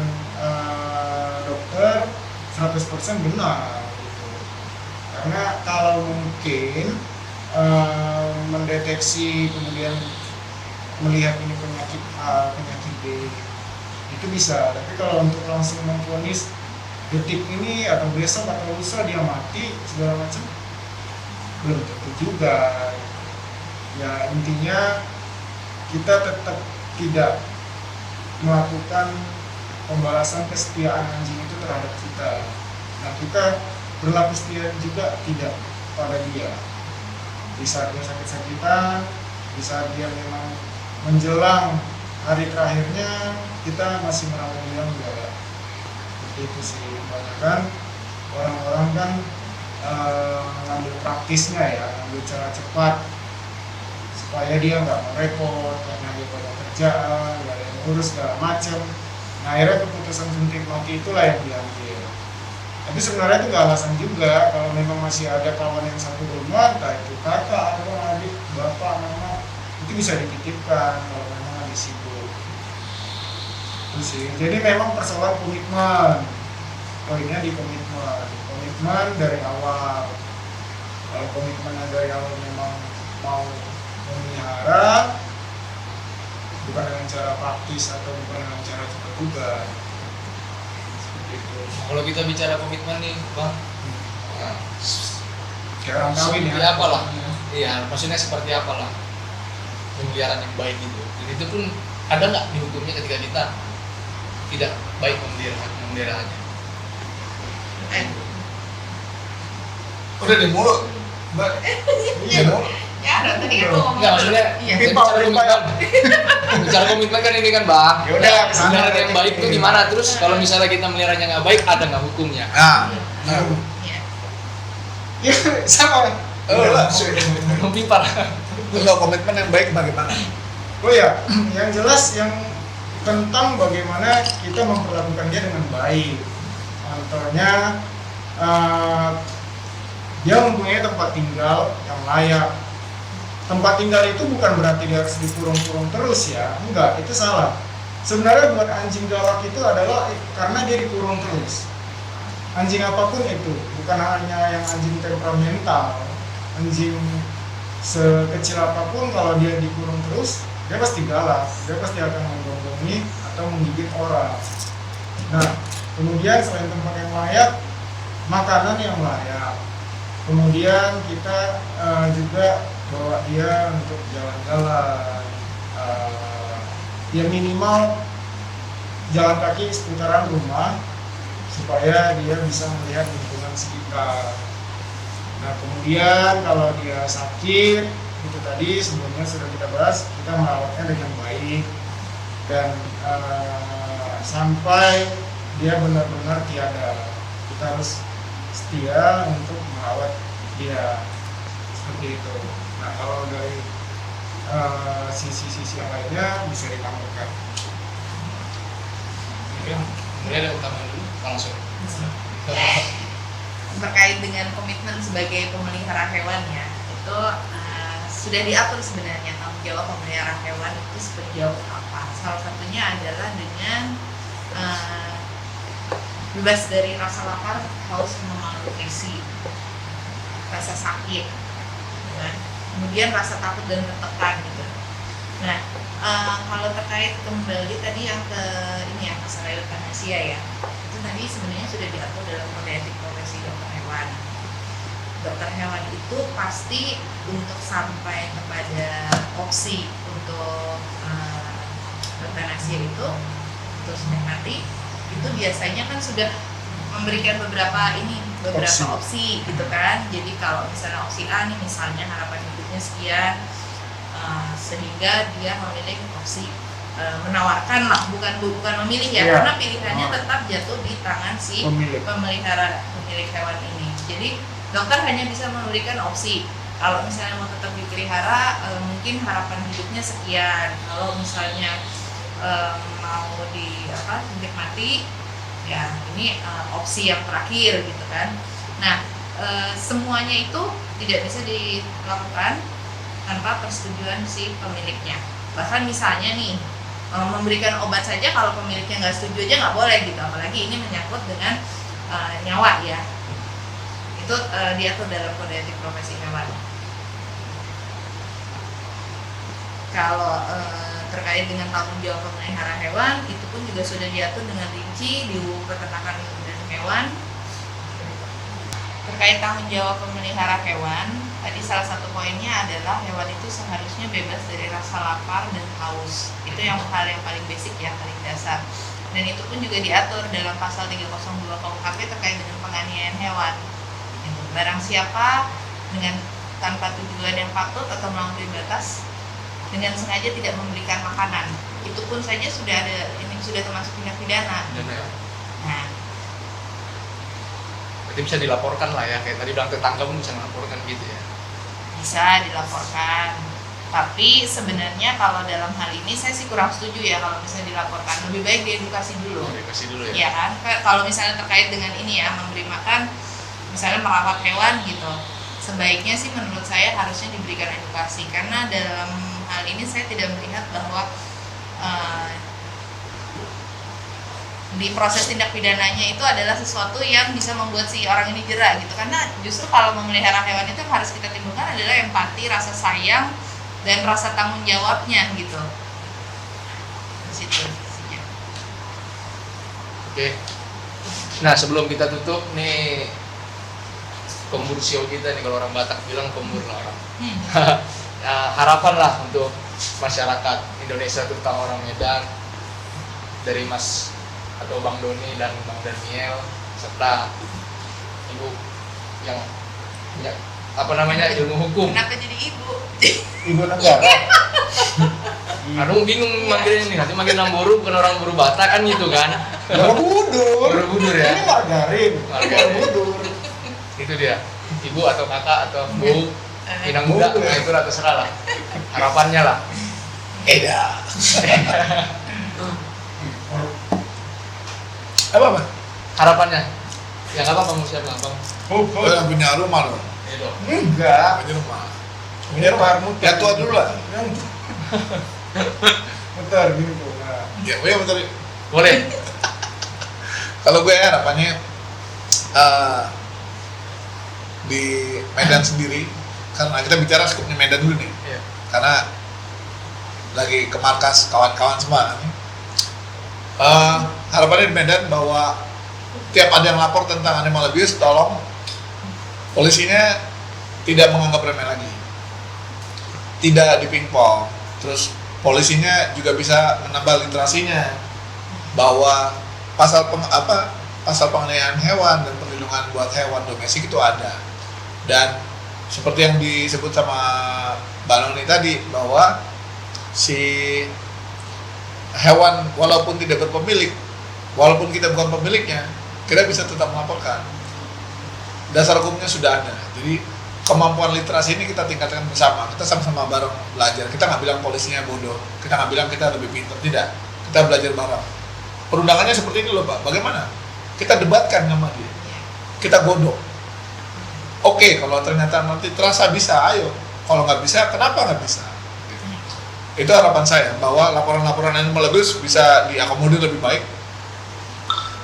dokter 100% benar gitu. Karena kalau mungkin mendeteksi kemudian melihat ini penyakit A, penyakit B itu bisa, tapi kalau untuk langsung memvonis detik ini atau besok atau lusa dia mati segala macam belum tentu juga. Ya intinya kita tetap tidak melakukan pembalasan kesetiaan anjing itu terhadap kita. Nah kita berlaku setia juga tidak pada dia. Di saat dia sakit-sakitan, di saat dia memang menjelang hari terakhirnya, kita masih merawat dia enggak. Seperti itu sih, kebanyakan orang-orang kan ngambil praktisnya ya, ngambil cara cepat supaya dia nggak mau repot karena dia banyak kerjaan, nggak ada yang urus segala macam. Nah akhirnya keputusan suntik mati itulah yang diambil. Tapi sebenarnya itu nggak alasan juga. Kalau memang masih ada kawan yang satu rumah, entah itu kakak, abang, adik, bapak, mama, itu bisa dititipkan kalau memang ada sibuk. Itu sih. Jadi memang persoalan komitmen. Poinnya di komitmen dari awal. Kalau komitmennya dari awal memang mau memelihara, bukan dengan cara praktis atau bukan dengan cara cepat juga. Seperti itu. kalau kita bicara komitmen nih Bang, nah, Kayak orang kawin ya. seperti apalah? Iya, maksudnya seperti apalah pemeliharaan yang baik gitu. Dan itu pun ada nggak di hukumnya ketika kita tidak baik memeliharaannya? Udah di mulut, Mbak. Iya. Ya, ada tadi kan ngomong. Enggak, maksudnya Iya. kita bicara komitmen. Bicara komitmen kan ini kan bang. Ya udah, kesana. Melihara yang baik itu gimana? Terus kalau misalnya kita meliharanya nggak baik, ada nggak hukumnya? Nah, Iya. Ya sama. lah. Mempipar. Kalau komitmen yang baik bagaimana? Oh ya, yang jelas yang tentang bagaimana kita memperlakukan dia dengan baik. Contohnya dia mempunyai tempat tinggal yang layak. Tempat tinggal itu bukan berarti dia harus dikurung-kurung terus ya, enggak, itu salah. Sebenarnya buat anjing galak itu adalah karena dia dikurung terus. Anjing apapun itu, bukan hanya yang anjing temperamental, anjing sekecil apapun kalau dia dikurung terus, dia pasti galak, dia pasti akan menggonggongi atau menggigit orang. Nah, kemudian selain tempat yang layak, makanan yang layak. Kemudian kita juga bawa dia untuk jalan-jalan, ya minimal jalan kaki seputaran rumah supaya dia bisa melihat lingkungan sekitar. Nah kemudian kalau dia sakit, itu tadi sebelumnya sudah kita bahas, kita merawatnya dengan baik dan sampai dia benar-benar tiada. Kita harus setia untuk merawat dia seperti itu. Nah kalau dari sisi-sisi yang lainnya bisa ditambahkan. Kemudian ada utama dulu langsung. Terkait dengan komitmen sebagai pemelihara hewan ya, itu sudah diatur sebenarnya tanggung jawab pemelihara hewan itu sejauh apa. Salah satunya adalah dengan bebas dari rasa lapar, haus, malnutrisi, rasa sakit, kan? Kemudian rasa takut dan tertekan gitu. Nah, kalau terkait kembali tadi yang ke ini ya masalah eutanasia ya, itu tadi sebenarnya sudah diatur dalam kode etik profesi dokter hewan. Dokter hewan itu pasti untuk sampai kepada opsi untuk eutanasia itu terus mati itu biasanya kan sudah memberikan beberapa opsi gitu kan. Jadi kalau misalnya opsi A nih misalnya harapan hidupnya sekian, sehingga dia memilih opsi menawarkan lah, bukan memilih ya, karena pilihannya tetap jatuh di tangan si pemilik hewan ini. Jadi dokter hanya bisa memberikan opsi. Kalau misalnya mau tetap dipelihara, mungkin harapan hidupnya sekian. Kalau misalnya mau suntik mati, ya ini opsi yang terakhir gitu kan. Nah, semuanya itu tidak bisa dilakukan tanpa persetujuan si pemiliknya. Bahkan misalnya nih memberikan obat saja kalau pemiliknya nggak setuju aja nggak boleh gitu, apalagi ini menyangkut dengan nyawa ya. Itu diatur dalam kode etik profesi hewan. Kalau terkait dengan tanggung jawab pemelihara hewan, itu pun juga sudah diatur dengan rinci di UU Peternakan dan Hewan. Terkait tanggung jawab pemelihara hewan, tadi salah satu poinnya adalah hewan itu seharusnya bebas dari rasa lapar dan haus. Itu yang hal yang paling basic ya, paling dasar. Dan itu pun juga diatur dalam pasal 302 KUHP terkait dengan penganiayaan hewan. Barang siapa dengan tanpa tujuan yang patut atau melampaui batas dengan sengaja tidak memberikan makanan, itu pun saja sudah termasuk tindak pidana. Nah, Berarti bisa dilaporkan lah ya, kayak tadi bilang tetangga pun bisa melaporkan gitu ya. bisa dilaporkan. Tapi sebenarnya kalau dalam hal ini saya sih kurang setuju ya kalau misalnya dilaporkan. Lebih baik diedukasi dulu. Edukasi dulu ya. Iya kan? Kalau misalnya terkait dengan ini ya, memberi makan, misalnya merawat hewan gitu, sebaiknya sih menurut saya harusnya diberikan edukasi. Karena dalam hal ini saya tidak melihat bahwa di proses tindak pidananya itu adalah sesuatu yang bisa membuat si orang ini jera gitu. Karena justru kalau memelihara hewan itu yang harus kita timbulkan adalah empati, rasa sayang, dan rasa tanggung jawabnya gitu. Di situ. Oke. Nah sebelum kita tutup nih, kombur show kita nih, kalau orang Batak bilang kombur lah orang. Harapan lah untuk masyarakat Indonesia terutama orang Medan dari Mas atau Bang Doni dan Bang Daniel serta Ibu yang punya apa namanya ilmu hukum. Kenapa jadi ibu? Ibu negara. Aduh bingung manggilnya nih, nanti manggil orang Boru bukan orang Boru Batak kan gitu kan. Borobudur. Borobudur ya. Ini margarin. Margarin. Borobudur. Itu dia, ibu atau kakak atau bu, pinang muda, Bu. nah itu lah terserah lah. Harapannya lah. Eda. Apa? Harapannya. Ya nggak apa-apa mau siapa bang. Oh, Oh, yang punya rumah loh. Itu. enggak. Punya rumah. Punya parmut. Ya tua dulu lah. Bentar gini tuh. Nah. Ya, gue bentar. Boleh. Kalau gue harapannya di Medan sendiri, karena kita bicara skupnya Medan dulu nih, Iya. karena lagi ke markas kawan-kawan semua. Harapannya di Medan bahwa tiap ada yang lapor tentang animal abuse, tolong polisinya tidak menganggap remeh lagi, tidak dipingpong, terus polisinya juga bisa menambah literasinya bahwa pasal penganiayaan hewan dan perlindungan buat hewan domestik itu ada. Dan seperti yang disebut sama Mbak Noni tadi, bahwa si hewan walaupun tidak berpemilik, walaupun kita bukan pemiliknya, kita bisa tetap melaporkan. Dasar hukumnya sudah ada. Jadi kemampuan literasi ini kita tingkatkan bersama. Kita sama-sama bareng belajar. Kita nggak bilang polisinya bodoh, kita nggak bilang kita lebih pintar, tidak. Kita belajar bareng. Perundangannya seperti ini loh Pak, bagaimana? Kita debatkan sama dia, kita godok. Oke, kalau ternyata nanti terasa bisa, ayo. Kalau nggak bisa, kenapa nggak bisa? Itu harapan saya, bahwa laporan-laporan animal abuse bisa diakomodir lebih baik.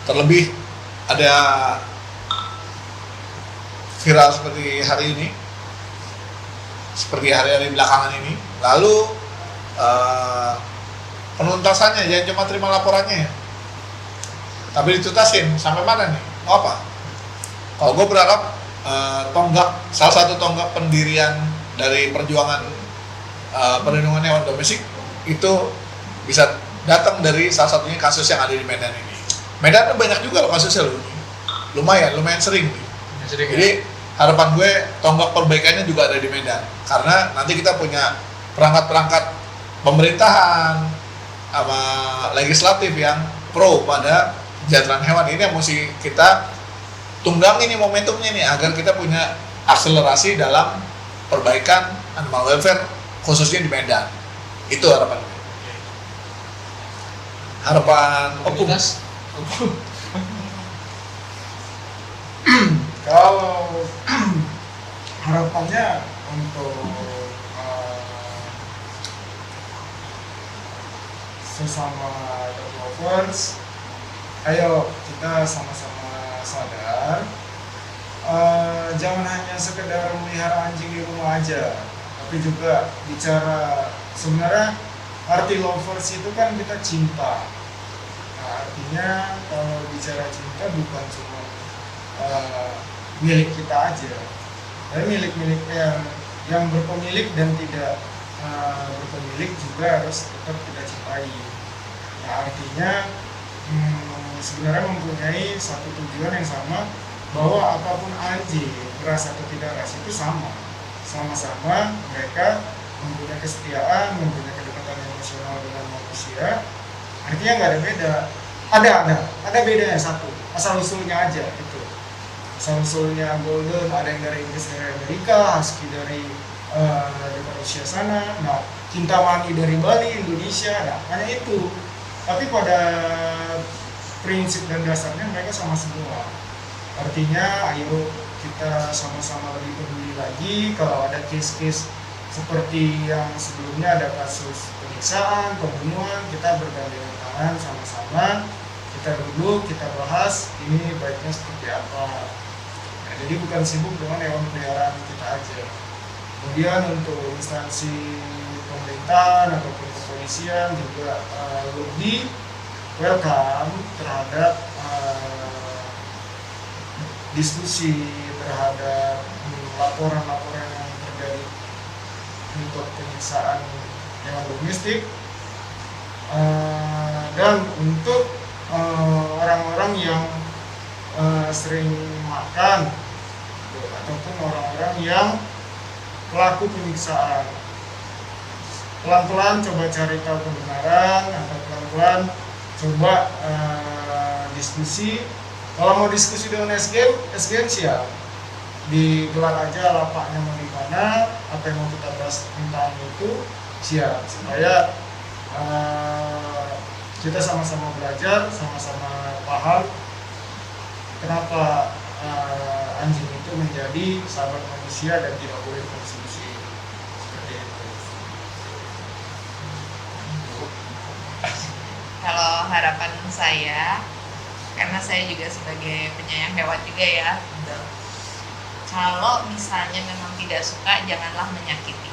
Terlebih ada viral seperti hari ini, seperti hari-hari belakangan ini. Lalu penuntasannya jangan cuma terima laporannya ya, tapi ditutasin sampai mana nih? Mau apa? Kalau gue berharap salah satu tonggak pendirian dari perjuangan perlindungan hewan domestik itu bisa datang dari salah satunya kasus yang ada di Medan ini. Medan banyak juga loh kasusnya loh, lumayan sering nih. Jadi harapan gue tonggak perbaikannya juga ada di Medan, karena nanti kita punya perangkat-perangkat pemerintahan sama legislatif yang pro pada kesejahteraan hewan. Ini yang mesti kita tunggangi nih momentumnya nih, agar kita punya akselerasi dalam perbaikan animal welfare khususnya di Medan. Itu harapan gue. Harapan Komunitas. Kalau harapannya untuk sesama dog lovers, ayo kita sama-sama sadar, jangan hanya sekedar melihara anjing di rumah aja, tapi juga bicara sebenarnya arti lovers itu kan kita cinta. Nah, artinya kalau bicara cinta bukan cuma milik kita aja, tapi milik-milik yang berpemilik dan tidak berpemilik juga harus tetap kita cintai. Nah, artinya sebenarnya mempunyai satu tujuan yang sama, bahwa apapun anjing, ras atau tidak ras itu sama-sama mereka mempunyai kesetiaan, mempunyai kedekatan emosional dengan manusia. Artinya nggak ada beda. Ada bedanya satu, asal usulnya aja gitu. Asal usulnya golden, ada yang dari Inggris, dari Amerika, husky dari Rusia sana. Nah, cinta mani dari Bali, Indonesia. Nah, hanya itu. Tapi pada prinsip dan dasarnya mereka sama semua. Artinya, ayo kita sama-sama lebih peduli lagi. Kalau ada case-case seperti yang sebelumnya ada kasus penyiksaan, pembunuhan, kita bergandengan tangan sama-sama, kita duduk, kita bahas ini baiknya seperti apa. Nah, jadi bukan sibuk dengan hewan peliharaan kita aja. Kemudian untuk instansi pemerintahan ataupun kepolisian juga lebih welcome terhadap diskusi, terhadap laporan-laporan yang terjadi untuk penyiksaan hewan domestik, dan untuk orang-orang yang sering makan gitu, ataupun orang-orang yang pelaku penyiksaan. Pelan-pelan coba cari tahu kebenaran, atau pelan-pelan coba diskusi. Kalau mau diskusi dengan SGM siap. Digelar aja lapaknya mau di mana, apa yang mau kita bahas tentang itu siap, supaya kita sama-sama belajar, sama-sama paham kenapa anjing itu menjadi sahabat manusia dan tidak boleh konsumsi seperti itu. Kalau harapan saya, karena saya juga sebagai penyayang hewan juga ya, kalau misalnya memang tidak suka, janganlah menyakiti,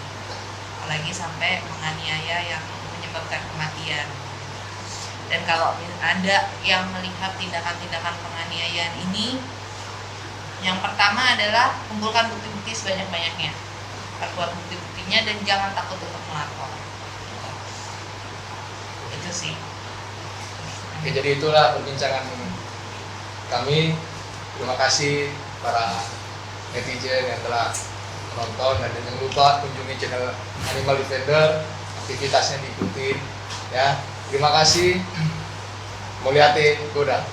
apalagi sampai menganiaya yang menyebabkan kematian. Dan kalau ada yang melihat tindakan-tindakan penganiayaan ini, yang pertama adalah kumpulkan bukti-bukti sebanyak-banyaknya, perkuat bukti-buktinya, dan jangan takut untuk melapor. Itu sih. Oke, jadi itulah perbincangan kami. Terima kasih para netizen yang telah menonton, dan jangan lupa kunjungi channel Animal Defender, aktivitasnya diikuti ya. Terima kasih. Mulyati Goda.